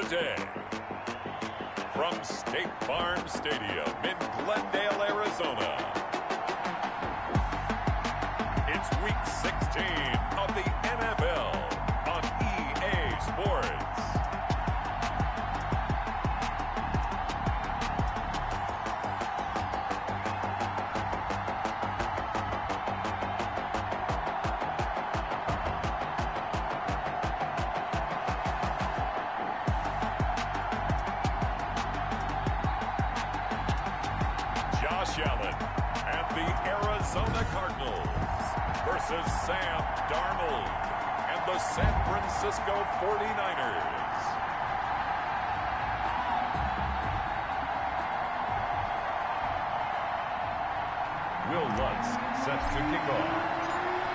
today. From State Farm Stadium in Glendale, Arizona, it's Week 16 of the NFL on EA Sports. Josh Allen and the Arizona Cardinals versus Sam Darnold and the San Francisco 49ers. Will Lutz set to kick off.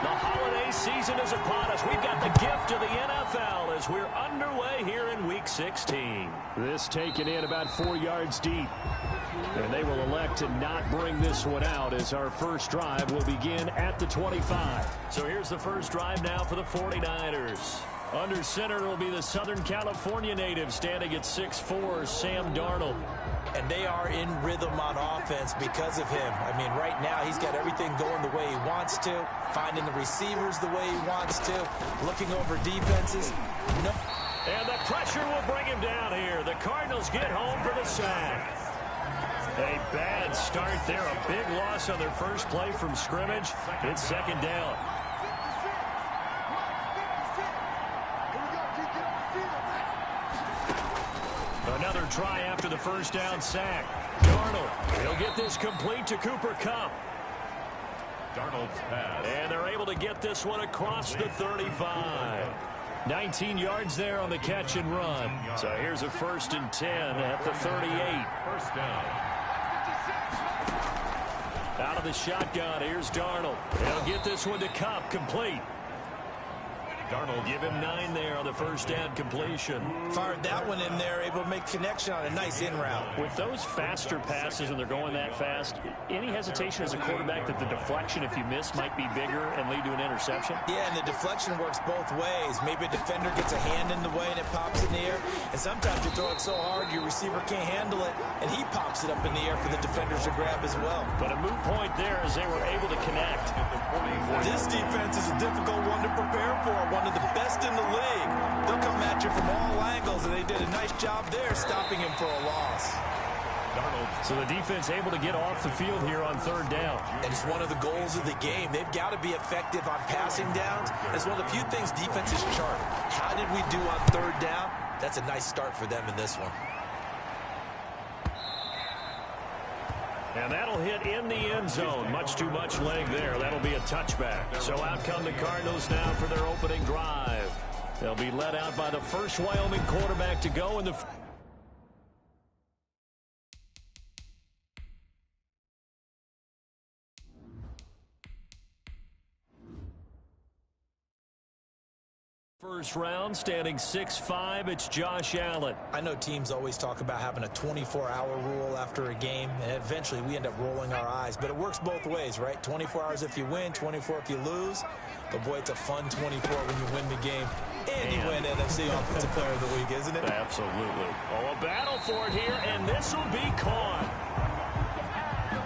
The holiday season is upon us. We've got the gift of the NFL as we're underway here in Week 16. This taken in about 4 yards deep. And they will elect to not bring this one out as our first drive will begin at the 25. So here's the first drive now for the 49ers. Under center will be the Southern California native standing at 6'4", Sam Darnold. And they are in rhythm on offense because of him. I mean, right now he's got everything going the way he wants to, finding the receivers the way he wants to, looking over defenses. No. And the pressure will bring him down here. The Cardinals get home for the sack. A bad start there. A big loss on their first play from scrimmage. It's second down. Another try after the first down sack. Darnold, he'll get this complete to Cooper Kupp. Darnold's pass. And they're able to get this one across the 35. 19 yards there on the catch and run. So here's a 1st and 10 at the 38. First down. Out of the shotgun, here's Darnold. He'll get this one to Kupp, complete. Darnold. Give him 9 there on the first down completion. Fired that one in there, able to make connection on a nice in route. With those faster passes and they're going that fast, any hesitation as a quarterback that the deflection, if you miss, might be bigger and lead to an interception? Yeah, and the deflection works both ways. Maybe a defender gets a hand in the way and it pops in the air. And sometimes you throw it so hard your receiver can't handle it, and he pops it up in the air for the defenders to grab as well. But a moot point there as they were able to connect. This defense is a difficult one to prepare for. One of the best in the league. They'll come at you from all angles, and they did a nice job there stopping him for a loss. So the defense able to get off the field here on third down. And it's one of the goals of the game. They've got to be effective on passing downs. It's one of the few things defenses chart. How did we do on third down? That's a nice start for them in this one. And that'll hit in the end zone. Much too much leg there. That'll be a touchback. So out come the Cardinals now for their opening drive. They'll be led out by the first Wyoming quarterback to go in the first round, standing 6'5", it's Josh Allen. I know teams always talk about having a 24-hour rule after a game, and eventually we end up rolling our eyes. But it works both ways, right? 24 hours if you win, 24 if you lose. But, boy, it's a fun 24 when you win the game. And you win NFC Offensive Player of the Week, isn't it? Absolutely. Oh, a battle for it here, and this will be caught.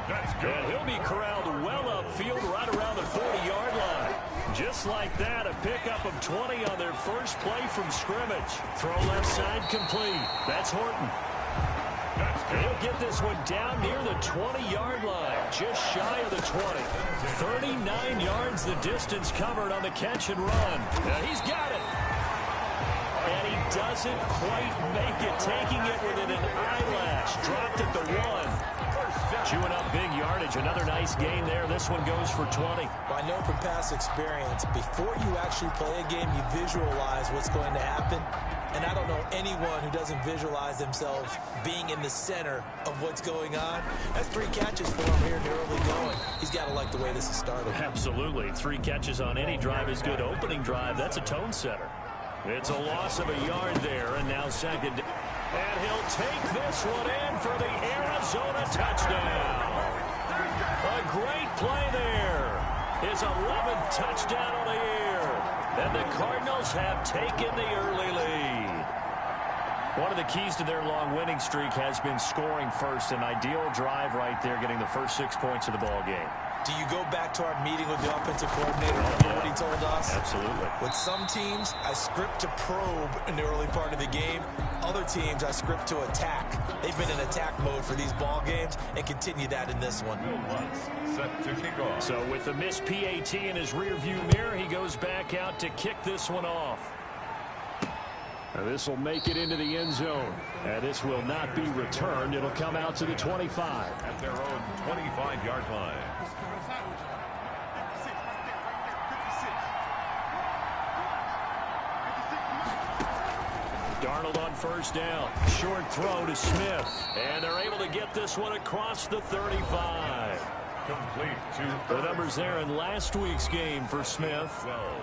That's good. And he'll be corralled well upfield right around the 40-yard line. Just like that, a pickup of 20 on their first play from scrimmage. Throw left side complete. That's Horton. He'll get this one down near the 20-yard line, just shy of the 20. 39 yards the distance covered on the catch and run. Now he's got it. And he doesn't quite make it, taking it within an eyelash. Dropped at the 1. Chewing up big yardage. Another nice gain there. This one goes for 20. Well, I know from past experience, before you actually play a game, you visualize what's going to happen. And I don't know anyone who doesn't visualize themselves being in the center of what's going on. That's 3 catches for him here in the early going. He's got to like the way this has started. Absolutely. 3 catches on any drive is good. Opening drive, that's a tone setter. It's a loss of a yard there, and now second. And he'll take this one in for the Arizona touchdown. A great play there. His 11th touchdown on the year. And the Cardinals have taken the early lead. One of the keys to their long winning streak has been scoring first. An ideal drive right there, getting the first 6 points of the ball game. Do you go back to our meeting with the offensive coordinator? Remember what he told us? Absolutely. With some teams, I script to probe in the early part of the game. Other teams, I script to attack. They've been in attack mode for these ball games and continue that in this one. Set to kick off. So with the missed PAT in his rearview mirror, he goes back out to kick this one off. Now this will make it into the end zone. And this will not be returned. It'll come out to the 25. At their own 25-yard line. Darnold on first down. Short throw to Smith. And they're able to get this one across the 35. Complete to The numbers there in last week's game for Smith.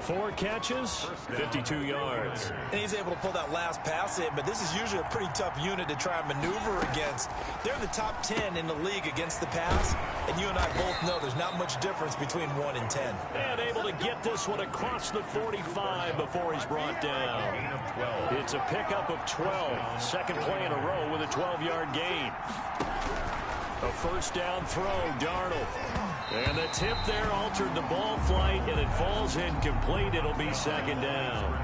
4 catches, 52 yards. And he's able to pull that last pass in, but this is usually a pretty tough unit to try and maneuver against. They're in the top 10 in the league against the pass, and you and I both know there's not much difference between 1 and 10. And able to get this one across the 45 before he's brought down. It's a pickup of 12. Second play in a row with a 12-yard gain. A first down throw, Darnold. And the tip there altered the ball flight, and it falls incomplete. It'll be second down.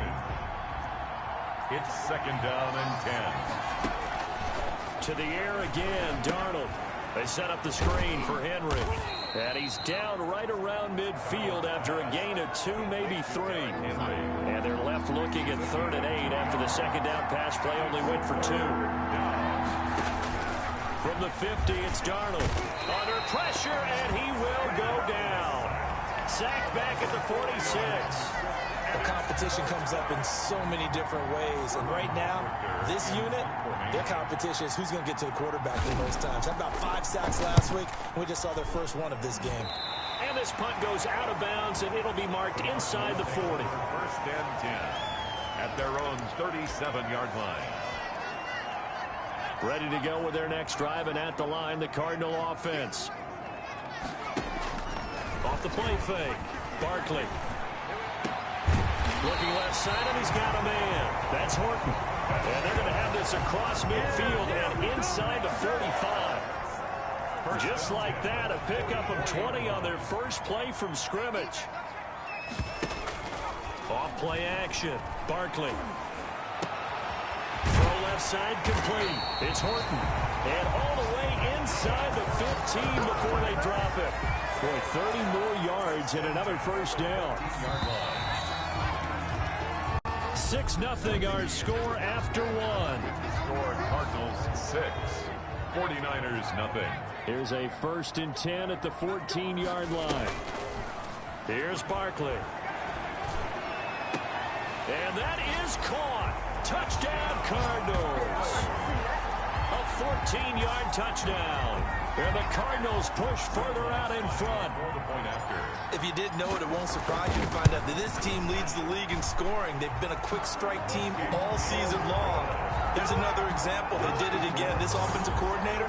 It's second down and 10. To the air again, Darnold. They set up the screen for Henry. And he's down right around midfield after a gain of 2, maybe 3. And they're left looking at 3rd and 8 after the second down pass play only went for 2. From the 50, it's Darnold. Under pressure, and he will go down. Sacked back at the 46. The competition comes up in so many different ways. And right now, this unit, their competition is who's going to get to the quarterback the most times. Had about 5 sacks last week, and we just saw their first one of this game. And this punt goes out of bounds, and it'll be marked inside the 40. First and 10 at their own 37-yard line. Ready to go with their next drive, and at the line, the Cardinal offense. Off the play fake, Barkley. Looking left side, and he's got a man. That's Horton. And they're going to have this across midfield and inside the 45. Just like that, a pickup of 20 on their first play from scrimmage. Off play action, Barkley. Throw left side complete. It's Horton. And all the way inside the 15 before they drop it. Boy, 30 more yards and another first down. 6-0 our score after 1. Score Cardinals 6. 49ers nothing. Here's a 1st and 10 at the 14-yard line. Here's Barkley. And that is caught. Touchdown, Cardinals. A 14-yard touchdown. And the Cardinals push further out in front. If you didn't know it, it won't surprise you to find out that this team leads the league in scoring. They've been a quick strike team all season long. There's another example. They did it again. This offensive coordinator,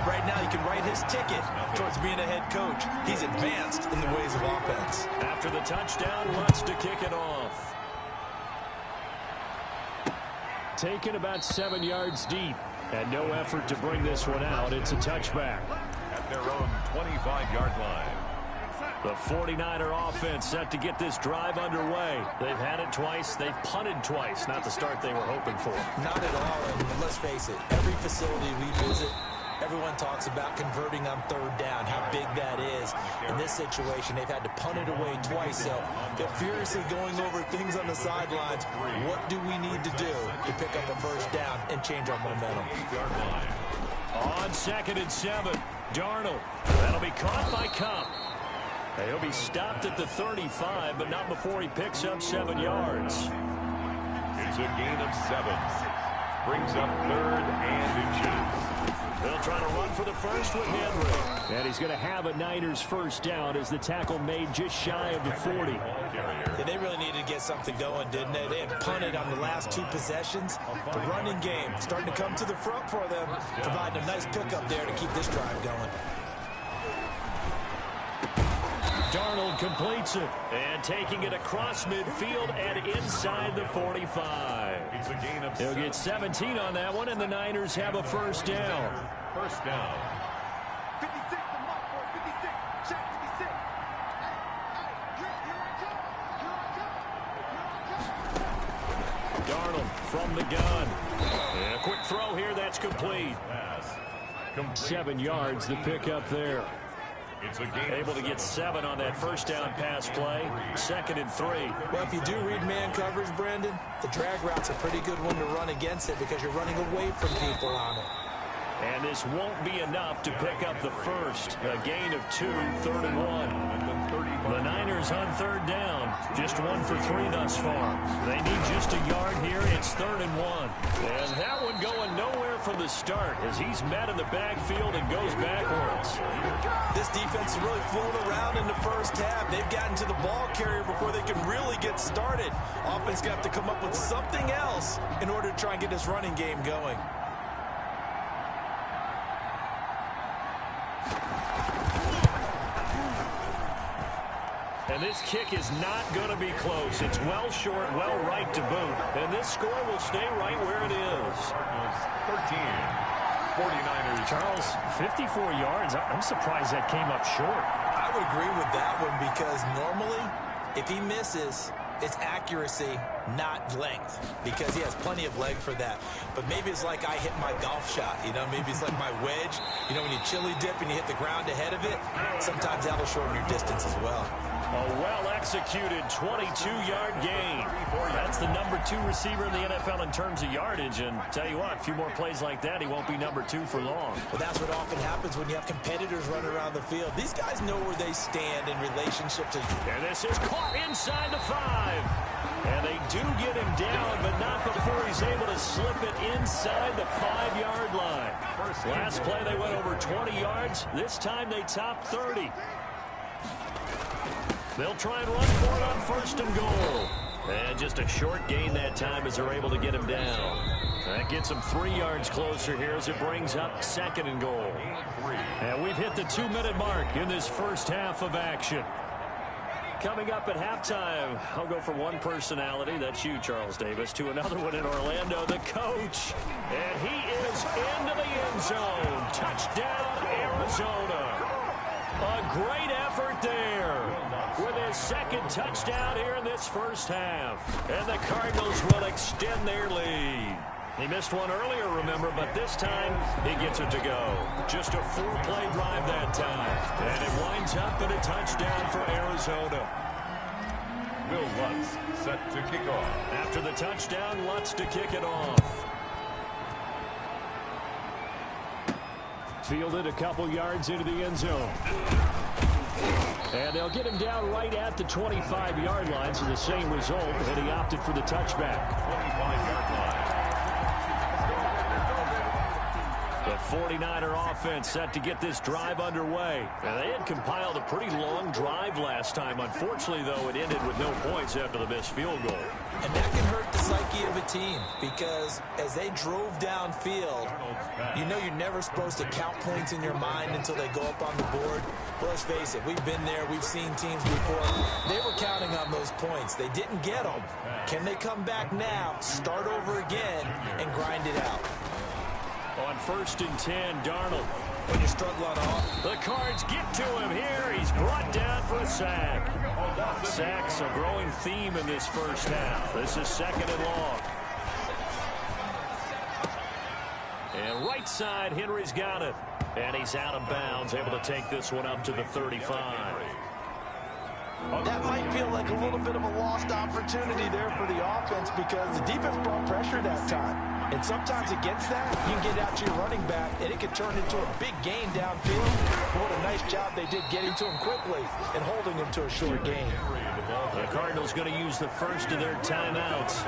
right now, he can write his ticket towards being a head coach. He's advanced in the ways of offense. After the touchdown, wants to kick it off. Taken about 7 yards deep. And no effort to bring this one out. It's a touchback. At their own 25-yard line. The 49er offense set to get this drive underway. They've had it twice. They've punted twice. Not the start they were hoping for. Not at all. And let's face it, every facility we visit, everyone talks about converting on 3rd down, how big that is. In this situation, they've had to punt it away twice, so they're furiously going over things on the sidelines. What do we need to do to pick up a first down and change our momentum? On 2nd and 7, Darnold. That'll be caught by Cup. He'll be stopped at the 35, but not before he picks up 7 yards. It's a gain of 7. Brings up 3rd and inches. They'll try to run for the first with Henry. And he's going to have a Niners first down as the tackle made just shy of the 40. Yeah, they really needed to get something going, didn't they? They had punted on the last 2 possessions. The running game starting to come to the front for them, providing a nice pickup there to keep this drive going. Darnold completes it. And taking it across midfield and inside the 45. It's a gain of He'll get 17 on that one, and the Niners have a first down. First down. 56, the mark for 56. Check 56. Darnold from the gun. And a quick throw here, that's complete. Pass. Complete. 7 yards, the pickup there. It's a gain Able to get 7 on that first down pass play. 2nd and 3. Well, if you do read man coverage, Brandon, the drag route's a pretty good one to run against it because you're running away from people on it. And this won't be enough to pick up the first. A gain of 2, 3rd and 1. The Niners on 3rd down. Just 1 for 3 thus far. They need just a yard here. It's 3rd and 1. And that one going nowhere from the start as he's met in the backfield and goes backwards. This defense is really fooling around in the first half. They've gotten to the ball carrier before they can really get started. Offense got to come up with something else in order to try and get this running game going. And this kick is not going to be close. It's well short, well right to boot. And this score will stay right where it is. 13. 49ers. Charles, 54 yards. I'm surprised that came up short. I would agree with that one because normally, if he misses, it's accuracy, not length, because he has plenty of leg for that. But maybe it's like I hit my golf shot, you know, maybe it's like my wedge. You know, when you chili dip and you hit the ground ahead of it, sometimes that'll shorten your distance as well. A well-executed 22-yard gain. That's the number 2 receiver in the NFL in terms of yardage. And tell you what, a few more plays like that, he won't be number 2 for long. Well, that's what often happens when you have competitors running around the field. These guys know where they stand in relationship to... And this is caught inside the 5. And they do get him down, but not before he's able to slip it inside the 5-yard line. Last play, they went over 20 yards. This time, they topped 30. They'll try and run for it on 1st and goal. And just a short gain that time as they're able to get him down. That gets him 3 yards closer here as it brings up 2nd and goal. And we've hit the 2-minute mark in this first half of action. Coming up at halftime, I'll go from one personality, that's you, Charles Davis, to another one in Orlando, the coach. And he is into the end zone. Touchdown, Arizona. A great effort there with his 2nd touchdown here in this first half. And the Cardinals will extend their lead. He missed one earlier, remember, but this time he gets it to go. Just a 4-play drive that time. And it winds up in a touchdown for Arizona. Will Lutz set to kick off. After the touchdown, Lutz to kick it off. Fielded a couple yards into the end zone. And they'll get him down right at the 25-yard line, so the same result, and he opted for the touchback. 25-yard line. The 49er offense set to get this drive underway. And they had compiled a pretty long drive last time. Unfortunately, though, it ended with no points after the missed field goal. And that can hurt the psyche of a team because as they drove downfield, you know you're never supposed to count points in your mind until they go up on the board. Well, let's face it, we've been there. We've seen teams before. They were counting on those points. They didn't get them. Can they come back now, start over again, and grind it out? On 1st and 10, Darnold. When you struggle on off. The Cards get to him here. He's brought down for a sack. Sacks a growing theme in this first half. This is 2nd and long. And right side, Henry's got it. And he's out of bounds, able to take this one up to the 35. That might feel like a little bit of a lost opportunity there for the offense because the defense brought pressure that time. And sometimes against that, you can get out to your running back, and it can turn into a big gain downfield. But what a nice job they did getting to him quickly and holding him to a short gain. The Cardinals going to use the first of their timeouts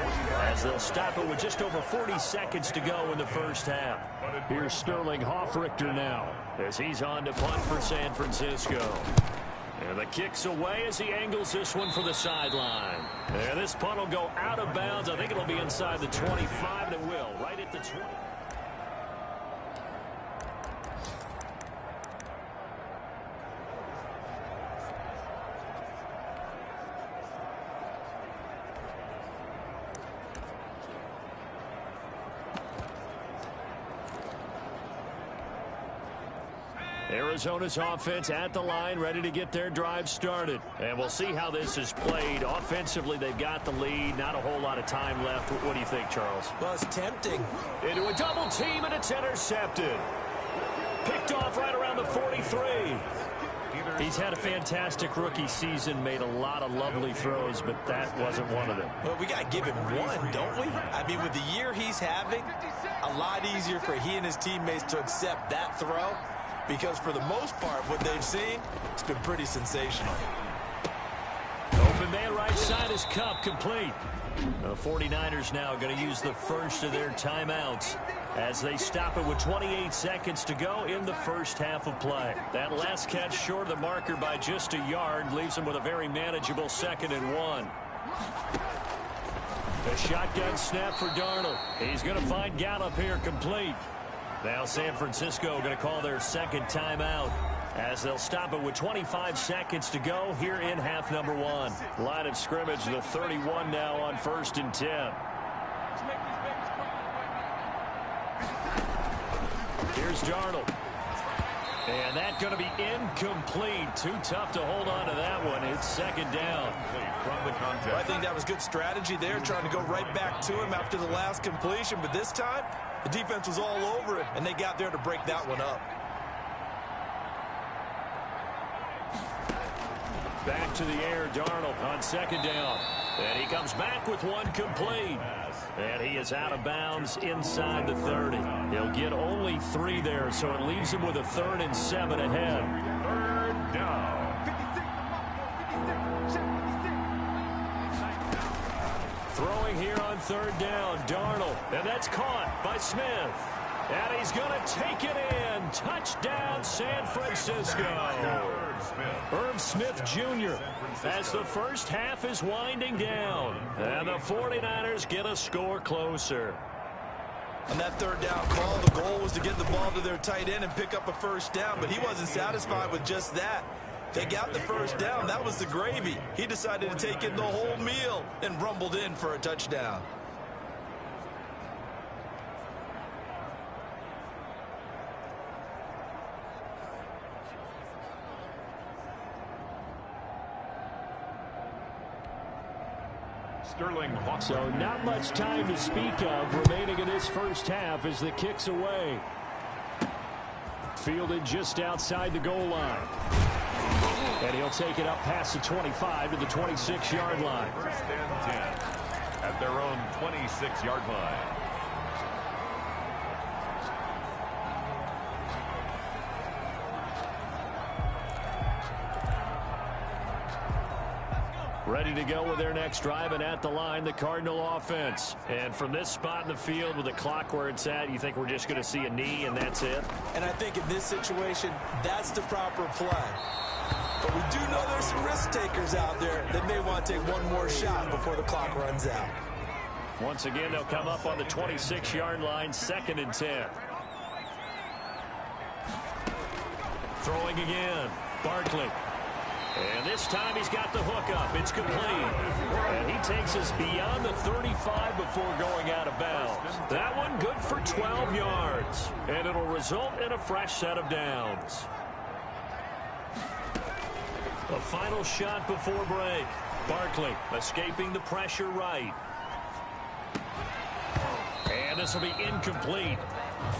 as they'll stop it with just over 40 seconds to go in the first half. Here's Sterling Hoffrichter now as he's on to punt for San Francisco. And the kick's away as he angles this one for the sideline. And this punt will go out of bounds. I think it'll be inside the 25, and it will, right at the 20. Arizona's offense at the line, ready to get their drive started. And we'll see how this is played. Offensively, they've got the lead. Not a whole lot of time left. What do you think, Charles? Well, it's tempting. Into a double team, and it's intercepted. Picked off right around the 43. He's had a fantastic rookie season, made a lot of lovely throws, but that wasn't one of them. Well, we got to give him one, don't we? I mean, with the year he's having, a lot easier for he and his teammates to accept that throw, because for the most part, what they've seen, it's been pretty sensational. Open man right side is Cup, complete. The 49ers now going to use the first of their timeouts as they stop it with 28 seconds to go in the first half of play. That last catch short of the marker by just a yard leaves them with a very manageable 2nd and 1. The shotgun snap for Darnold. He's going to find Gallup here, complete. Now San Francisco going to call their second timeout as they'll stop it with 25 seconds to go here in half number 1. Line of scrimmage, the 31 now on 1st and 10. Here's Darnold. And that's going to be incomplete. Too tough to hold on to that one. It's 2nd down. From the contest. Well, I think that was good strategy there, trying to go right back to him after the last completion. But this time, the defense was all over it, and they got there to break that one up. Back to the air, Darnold on 2nd down. And he comes back with one complete. And he is out of bounds inside the 30. He'll get only 3 there, so it leaves him with a 3rd and 7 ahead. 3rd down. Throwing here on 3rd down, Darnold. And that's caught by Smith. And he's going to take it in. Touchdown, San Francisco. Irv Smith Jr. as the first half is winding down. And the 49ers get a score closer. On that 3rd down call, the goal was to get the ball to their tight end and pick up a 1st down, but he wasn't satisfied with just that. They got the 1st down. That was the gravy. He decided to take in the whole meal and rumbled in for a touchdown. So not much time to speak of remaining in this first half as the kick's away. Fielded just outside the goal line. And he'll take it up past the 25 to the 26-yard line. 1st and 10 at their own 26-yard line. Ready to go with their next drive, and at the line, the Cardinal offense. And from this spot in the field with the clock where it's at, you think we're just going to see a knee and that's it? And I think in this situation, that's the proper play. But we do know there's some risk takers out there that may want to take one more shot before the clock runs out. Once again, they'll come up on the 26-yard line, 2nd and 10. Throwing again, Barkley. And this time he's got the hook up. It's complete. And he takes us beyond the 35 before going out of bounds. That one good for 12 yards. And it'll result in a fresh set of downs. A final shot before break. Barkley escaping the pressure right. And this will be incomplete.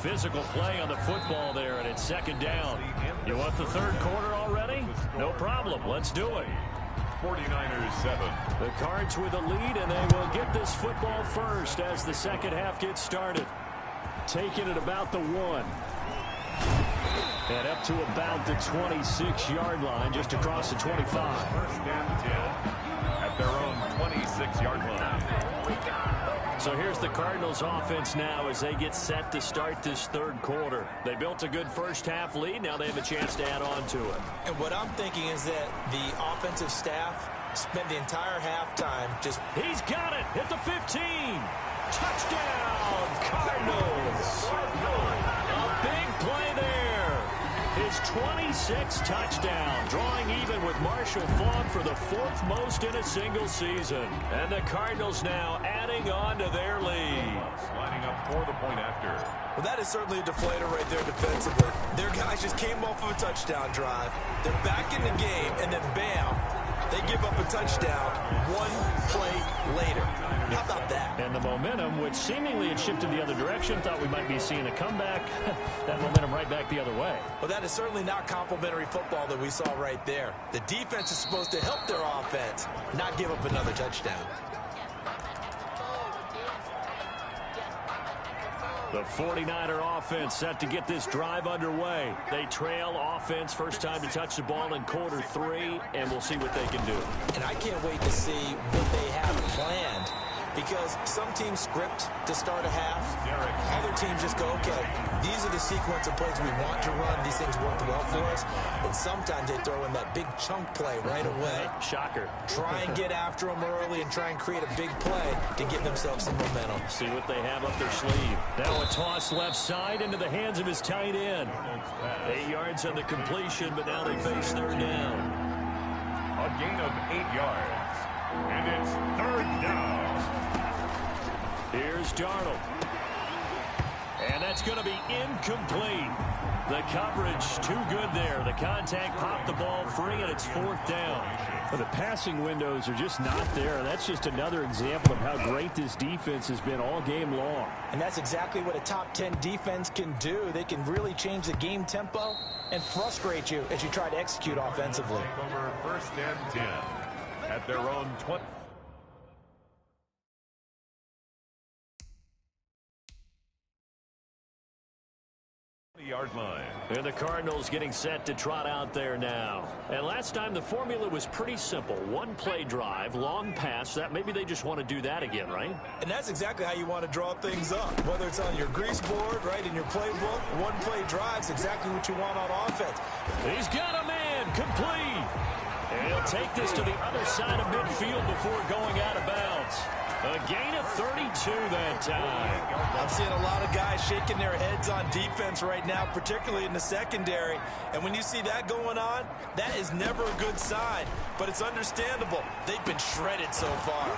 Physical play on the football there, and it's 2nd down. You want the 3rd quarter already? No problem. Let's do it. 49ers 7. The Cards with a lead, and they will get this football first as the 2nd half gets started. Taking it about the 1. And up to about the 26-yard line, just across the 25. 1st and 10 at their own 26-yard line. So here's the Cardinals offense now as they get set to start this 3rd quarter. They built a good first half lead. Now they have a chance to add on to it. And what I'm thinking is that the offensive staff spent the entire halftime just... He's got it at the 15. Touchdown, Cardinals. A big play there. His 26 touchdowns, drawing even with Marshall Faulk for the fourth most in a single season. And the Cardinals now adding on to their lead. Lining up for the point after. Well, that is certainly a deflator right there defensively. Their guys just came off of a touchdown drive. They're back in the game, and then bam, they give up a touchdown one play later. How about that? And the momentum, which seemingly had shifted the other direction, thought we might be seeing a comeback. That momentum right back the other way. Well, that is certainly not complimentary football that we saw right there. The defense is supposed to help their offense, not give up another touchdown. The 49er offense set to get this drive underway. They trail offense, first time to touch the ball in quarter 3, and we'll see what they can do. And I can't wait to see what they have planned, because some teams script to start a half. Other teams just go, okay, these are the sequence of plays we want to run. These things worked well for us. And sometimes they throw in that big chunk play right away. Shocker. Try and get after them early and try and create a big play to give themselves some momentum. See what they have up their sleeve. Now a toss left side into the hands of his tight end. 8 yards on the completion, but now they face third down. A gain of 8 yards. And it's third down. Here's Darnold. And that's going to be incomplete. The coverage too good there. The contact popped the ball free, and it's fourth down. But the passing windows are just not there. That's just another example of how great this defense has been all game long. And that's exactly what a top 10 defense can do. They can really change the game tempo and frustrate you as you try to execute offensively. Over first and 10 at their own 20. Yard line. And the Cardinals getting set to trot out there now. And last time the formula was pretty simple. One play drive, long pass. That maybe they just want to do that again, right? And that's exactly how you want to draw things up. Whether it's on your grease board, right, in your playbook, one play drive's exactly what you want on offense. He's got a man complete. And he'll take this to the other side of midfield before going out of bounds. A gain of 32 that time. I'm seeing a lot of guys shaking their heads on defense right now, particularly in the secondary. And when you see that going on, that is never a good sign. But it's understandable. They've been shredded so far.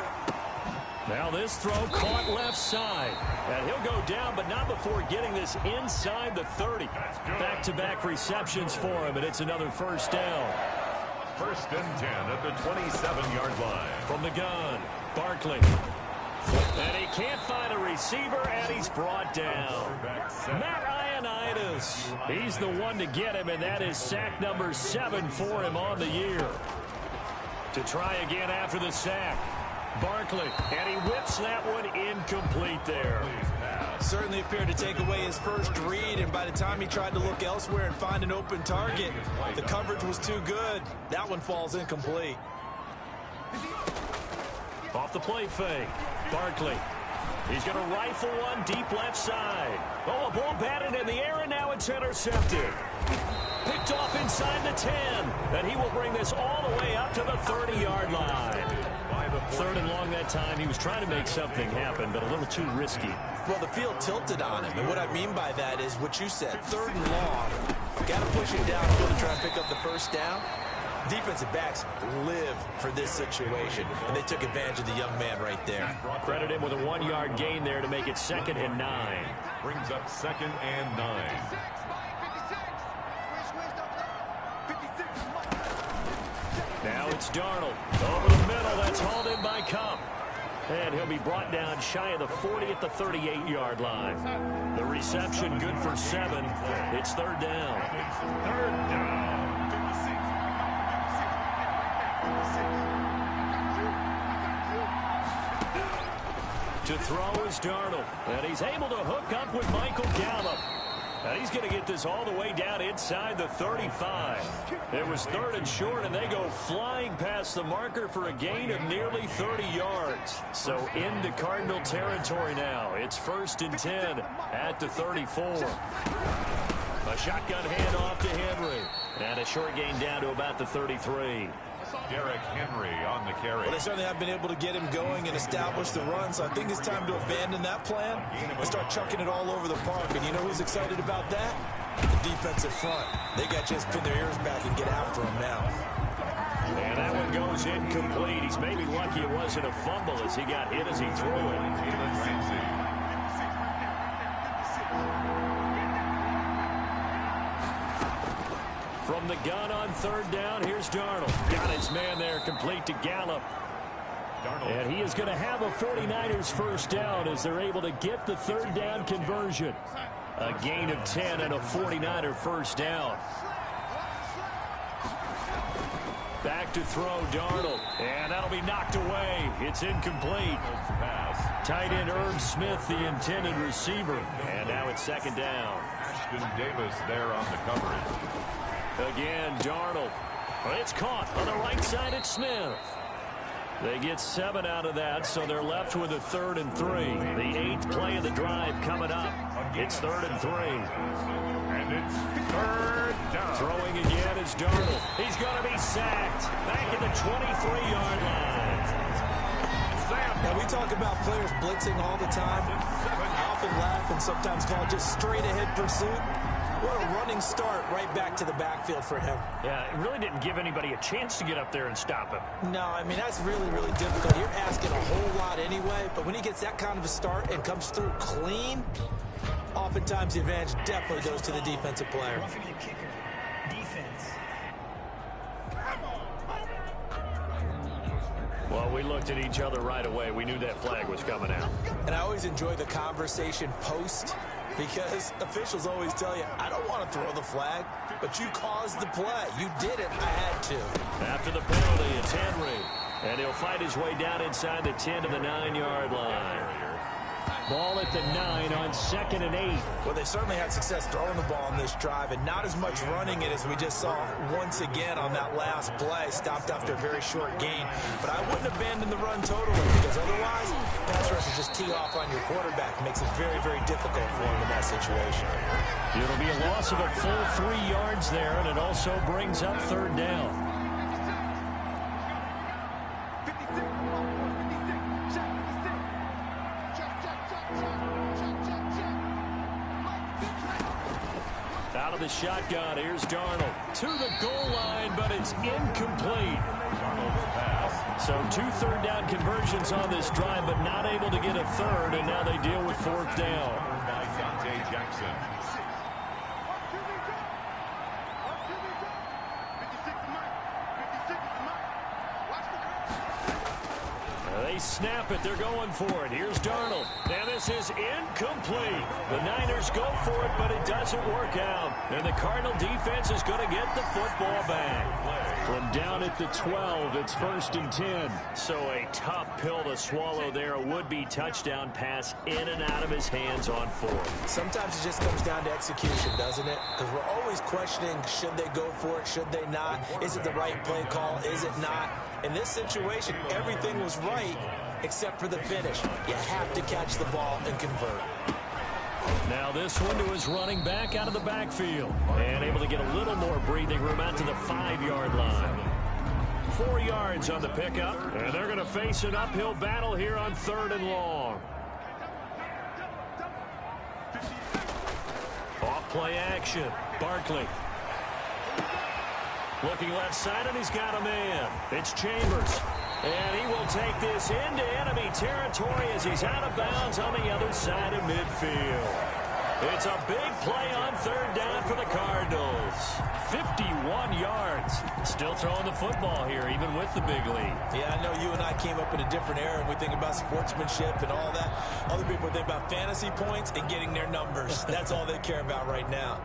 Now this throw caught left side. And he'll go down, but not before getting this inside the 30. Back-to-back receptions for him, and it's another first down. First and 10 at the 27-yard line. From the gun, Barkley. And he can't find a receiver, and he's brought down. Matt Ioannidis. He's the one to get him, and that is sack number 7 for him on the year. To try again after the sack. Barkley, and he whips that one incomplete there. Certainly appeared to take away his first read, and by the time he tried to look elsewhere and find an open target, the coverage was too good. That one falls incomplete. Off the play fake. Barkley. He's going to rifle one deep left side. Oh, a ball batted in the air, and now it's intercepted. Picked off inside the 10. And he will bring this all the way up to the 30-yard line. Third and long that time. He was trying to make something happen, but a little too risky. Well, the field tilted on him, and what I mean by that is what you said. Third and long. Got to push it downfield to try and pick up the first down. Defensive backs live for this situation, and they took advantage of the young man right there. Credit him with a 1-yard gain there to make it 2nd and 9. Brings up 2nd and 9. Now it's Darnold. Over the middle, that's hauled in by Cup. And he'll be brought down shy of the 40 at the 38-yard line. The reception good for 7. It's third down. Third down. To throw is Darnold. And he's able to hook up with Michael Gallup. And he's going to get this all the way down inside the 35. It was third and short, and they go flying past the marker for a gain of nearly 30 yards. So into Cardinal territory now. It's 1st and 10 at the 34. A shotgun handoff to Henry. And a short gain down to about the 33. Derrick Henry on the carry. Well, they certainly have been able to get him going and establish the run, so I think it's time to abandon that plan and start chucking it all over the park. And you know who's excited about that? The defensive front, they got to just pin their ears back and get after him now. And that one goes incomplete. He's maybe lucky it wasn't a fumble as he got hit as he threw it. From the gun on third down, here's Darnold. Got his man there, complete to Gallup. And he is going to have a 49ers first down as they're able to get the third down conversion. A gain of 10 and a 49er first down. Back to throw, Darnold. And that'll be knocked away. It's incomplete. Tight end Herb Smith, the intended receiver. And now it's second down. Ashton Davis there on the coverage. Again, Darnold. It's caught on the right side at Smith. They get 7 out of that, so they're left with a 3rd and 3. The 8th play of the drive coming up. It's 3rd and 3. And it's 3rd down. Throwing again is Darnold. He's going to be sacked. Back at the 23-yard line. Now, we talk about players blitzing all the time. I often laugh and sometimes call it just straight-ahead pursuit. What a running start right back to the backfield for him. Yeah, it really didn't give anybody a chance to get up there and stop him. No, I mean, that's really, really difficult. You're asking a whole lot anyway, but when he gets that kind of a start and comes through clean, oftentimes the advantage definitely goes to the defensive player. Roughing the kicker. Defense. Well, we looked at each other right away. We knew that flag was coming out. And I always enjoy the conversation post, because officials always tell you, I don't want to throw the flag, but you caused the play. You did it. I had to. After the penalty, it's Henry. And he'll fight his way down inside the 10 to the 9-yard line. Ball at the 9 on 2nd and 8. Well, they certainly had success throwing the ball on this drive and not as much running it as we just saw once again on that last play. Stopped after a very short gain. But I wouldn't abandon the run totally, because otherwise, pass rush will just tee off on your quarterback. It makes it very, very difficult for him in that situation. It'll be a loss of a full 3 yards there, and it also brings up 3rd down. Out of the shotgun, here's Darnold. To the goal line, but it's incomplete. So 2 third down conversions on this drive, but not able to get a 3rd, and now they deal with 4th down. By Dante Jackson. They snap it. They're going for it. Here's Darnold. And this is incomplete. The Niners go for it, but it doesn't work out. And the Cardinal defense is going to get the football back. From down at the 12, it's 1st and 10. So a tough pill to swallow there. A would-be touchdown pass in and out of his hands on 4th. Sometimes it just comes down to execution, doesn't it? Because we're always questioning, should they go for it, should they not? Is it the right play call? Is it not? In this situation, everything was right except for the finish. You have to catch the ball and convert. Now this one to his running back out of the backfield. And able to get a little more breathing room out to the 5-yard line. 4 yards on the pickup. And they're going to face an uphill battle here on 3rd and long. Off play action. Barkley. Looking left side, and he's got a man. It's Chambers. And he will take this into enemy territory as he's out of bounds on the other side of midfield. It's a big play on 3rd down for the Cardinals. 51 yards. Still throwing the football here, even with the big lead. Yeah, I know you and I came up in a different era, and we think about sportsmanship and all that. Other people think about fantasy points and getting their numbers. That's all they care about right now.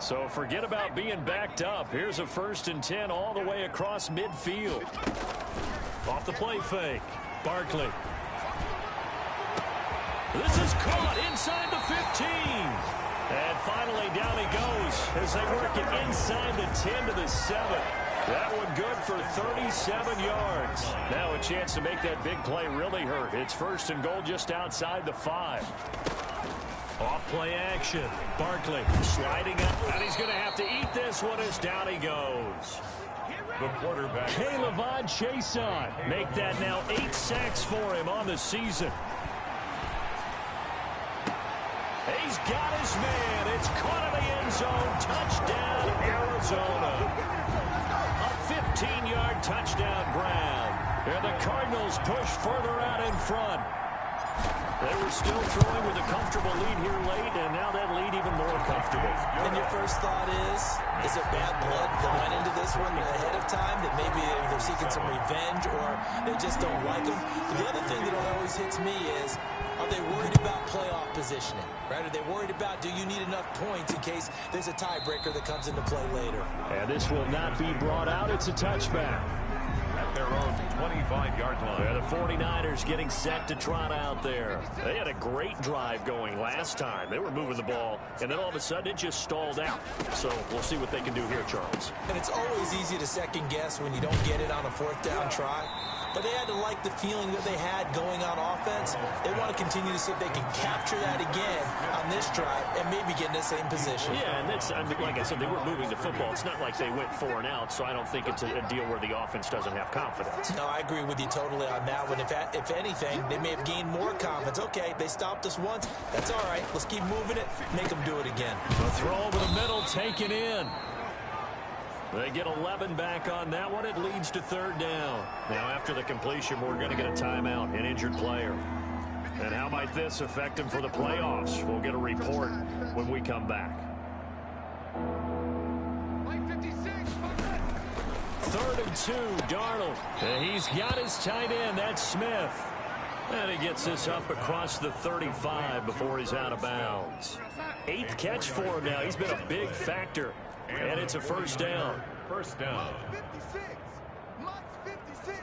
So forget about being backed up. Here's a 1st and 10 all the way across midfield. Off the play fake. Barkley. This is caught inside the 15. And finally down he goes as they work it inside the 10 to the 7. That one good for 37 yards. Now a chance to make that big play really hurt. It's 1st and goal just outside the 5. Off play action. Barkley sliding up, and he's going to have to eat this one as down he goes. The quarterback. Kaylavon Chason. Make that now 8 sacks for him on the season. He's got his man. It's caught in the end zone. Touchdown, Arizona. A 15-yard touchdown grab. And the Cardinals push further out in front. They were still throwing with a comfortable lead here late, and now that lead even more comfortable. And your first thought is there bad blood that went into this one ahead of time, that maybe they're seeking some revenge or they just don't like them? The other thing that always hits me is, are they worried about playoff positioning? Right? Are they worried about, do you need enough points in case there's a tiebreaker that comes into play later? And this will not be brought out. It's a touchback. At their own 25-yard line. Yeah, the 49ers getting set to trot out there. They had a great drive going last time. They were moving the ball, and then all of a sudden it just stalled out. So we'll see what they can do here, Charles. And it's always easy to second guess when you don't get it on a fourth down try. But they had to like the feeling that they had going on offense. They want to continue to see if they can capture that again on this drive and maybe get in the same position. Yeah, and that's, like I said, they were moving the football. It's not like they went 4 and out, so I don't think it's a deal where the offense doesn't have confidence. No, I agree with you totally on that one. If anything, they may have gained more confidence. Okay, they stopped us once. That's all right. Let's keep moving it. Make them do it again. A throw over the middle, taken in. They get 11 back on that one. It leads to 3rd down. Now, after the completion, we're going to get a timeout, an injured player. And how might this affect him for the playoffs? We'll get a report when we come back. 3rd and 2, Darnold. And he's got his tight end. That's Smith. And he gets this up across the 35 before he's out of bounds. 8th catch for him now. He's been a big factor. And it's a 1st down. 1st down. 56. Mike's 56.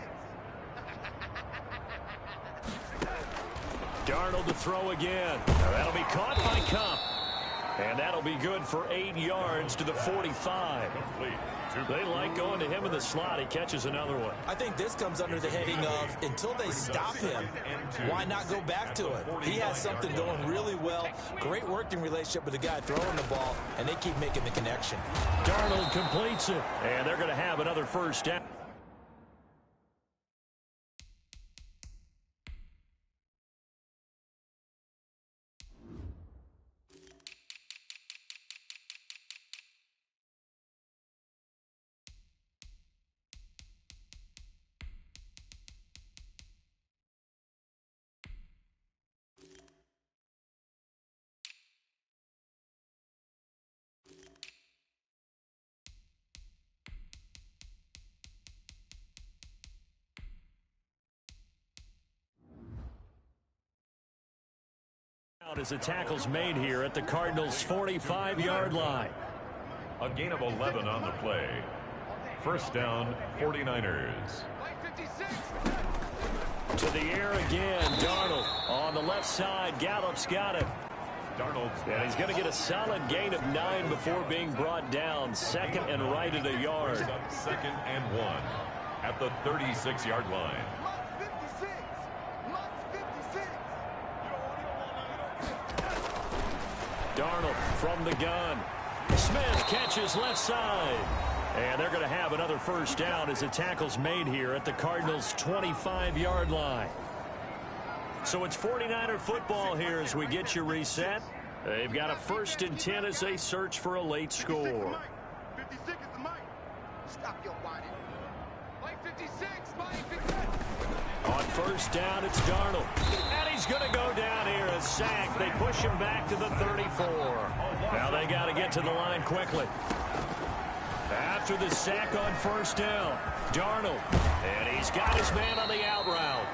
Darnold to throw again. That'll be caught by Kupp. And that'll be good for 8 yards to the 45. They like going to him in the slot. He catches another one. I think this comes under the heading of, until they stop him, why not go back to it? He has something going really well. Great working relationship with the guy throwing the ball, and they keep making the connection. Darnold completes it. And they're going to have another 1st down. As the tackle's made here at the Cardinals' 45-yard line. A gain of 11 on the play. 1st down, 49ers. To the air again, Darnold on the left side. Gallup's got it. Darnold's And he's going to get a solid gain of 9 before being brought down. 2nd and right at a yard. 2nd and 1 at the 36-yard line. Darnold from the gun. Smith catches left side. And they're going to have another 1st down as the tackle's made here at the Cardinals' 25-yard line. So it's 49er football here as we get you reset. They've got a 1st and 10 as they search for a late score. 56 is the mic. Stop your whining. Mike 56, Mike 56. On 1st down, it's Darnold. And he's going to go down here, a sack. They push him back to the 34. Now they got to get to the line quickly. After the sack on 1st down, Darnold. And he's got his man on the out route.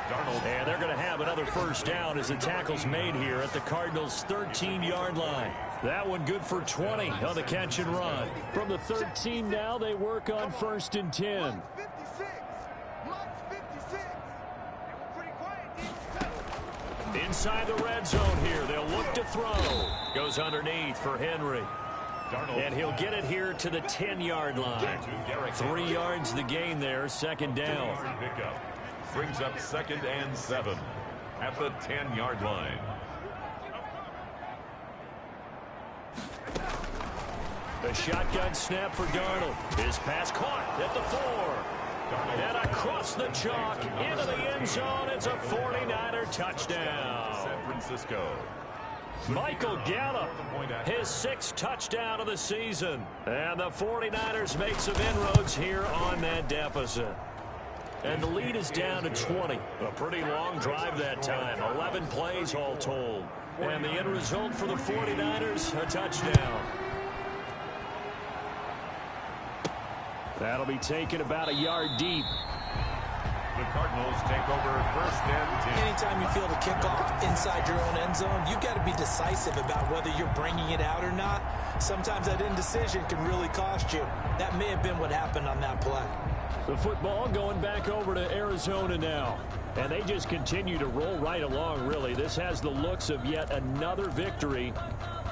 Darnold. And they're going to have another 1st down as the tackle's made here at the Cardinals' 13-yard line. That one good for 20 on the catch and run. From the 13 now, they work on 1st and 10. Inside the red zone here. They'll look to throw. Goes underneath for Henry. Darnold. And he'll get it here to the 10-yard line. 3 yards the gain there, 2nd down. Pickup. Brings up 2nd and 7 at the 10-yard line. The shotgun snap for Darnold. His pass caught at the 4. And across the chalk into the end zone. It's a 49er touchdown. San Francisco. Michael Gallup, his 6th touchdown of the season. And the 49ers make some inroads here on that deficit. And the lead is down to 20. A pretty long drive that time. 11 plays all told. And the end result for the 49ers, a touchdown. That'll be taken about a yard deep. The Cardinals take over 1st and 10. Anytime you feel the kickoff inside your own end zone, you've got to be decisive about whether you're bringing it out or not. Sometimes that indecision can really cost you. That may have been what happened on that play. The football going back over to Arizona now. And they just continue to roll right along, really. This has the looks of yet another victory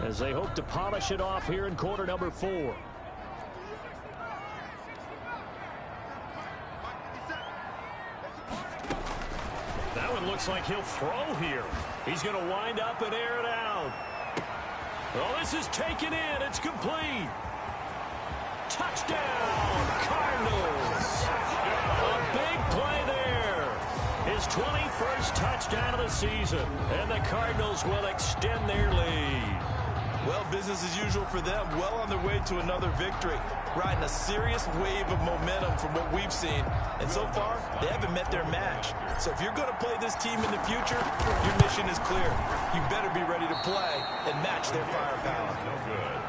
as they hope to polish it off here in quarter number 4. That one looks like he'll throw here. He's going to wind up and air it out. Well, this is taken in. It's complete. Touchdown, Cardinals. A big play there. His 21st touchdown of the season. And the Cardinals will extend their lead. Well, business as usual for them. Well on their way to another victory. Riding a serious wave of momentum from what we've seen. And so far, they haven't met their match. So if you're going to play this team in the future, your mission is clear. You better be ready to play and match their firepower. No good.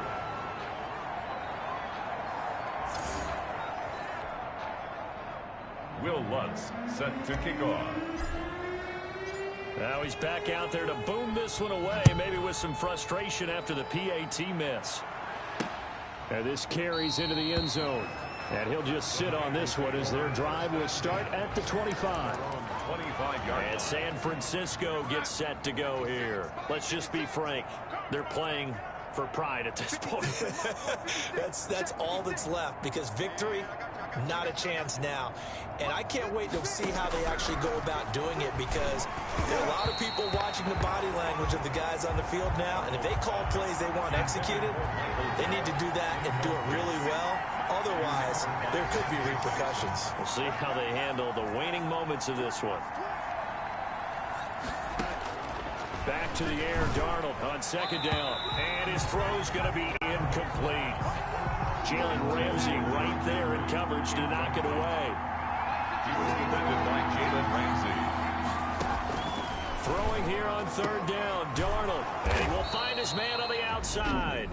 Will Lutz set to kick off. Now he's back out there to boom this one away, maybe with some frustration after the PAT miss. And this carries into the end zone. And he'll just sit on this one as their drive will start at the 25. 25-yard. And San Francisco gets set to go here. Let's just be frank. They're playing for pride at this point. That's all that's left, because victory, not a chance now. And I can't wait to see how they actually go about doing it, because there are a lot of people watching the body language of the guys on the field now, and if they call plays they want executed, they need to do that and do it really well. Otherwise, there could be repercussions. We'll see how they handle the waning moments of this one. Back to the air, Darnold on 2nd down. And his throw's going to be incomplete. Jalen Ramsey right there in coverage to knock it away. He was defended by Jalen Ramsey. Throwing here on 3rd down, Darnold. And he will find his man on the outside.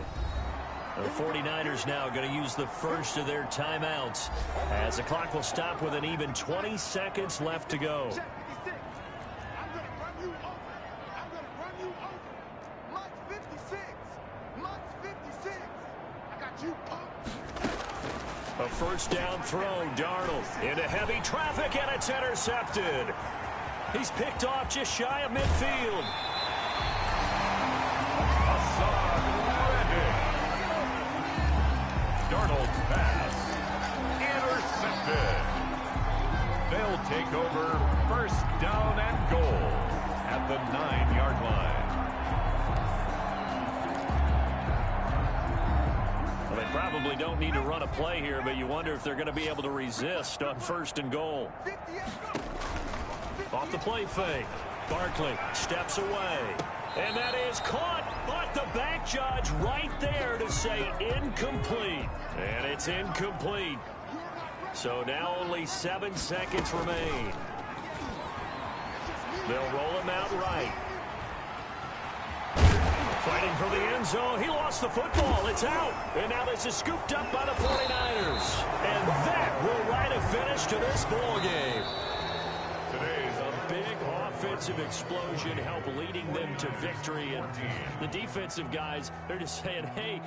The 49ers now going to use the first of their timeouts as the clock will stop with an even 20 seconds left to go. A 1st down throw, Darnold into heavy traffic, and it's intercepted. He's picked off just shy of midfield. Darnold's pass intercepted. They'll take over 1st down and goal at the 9-yard line. Well, they probably don't need to run a play here, but you wonder if they're going to be able to resist on 1st and goal. Off the play fake. Barkley steps away. And that is caught, but the back judge right there to say incomplete. And it's incomplete. So now only 7 seconds remain. They'll roll him out right. Fighting for the end zone. He lost the football. It's out. And now this is scooped up by the 49ers. And that will write a finish to this ball game. Today's a big offensive explosion help leading them to victory. And the defensive guys, they're just saying, hey,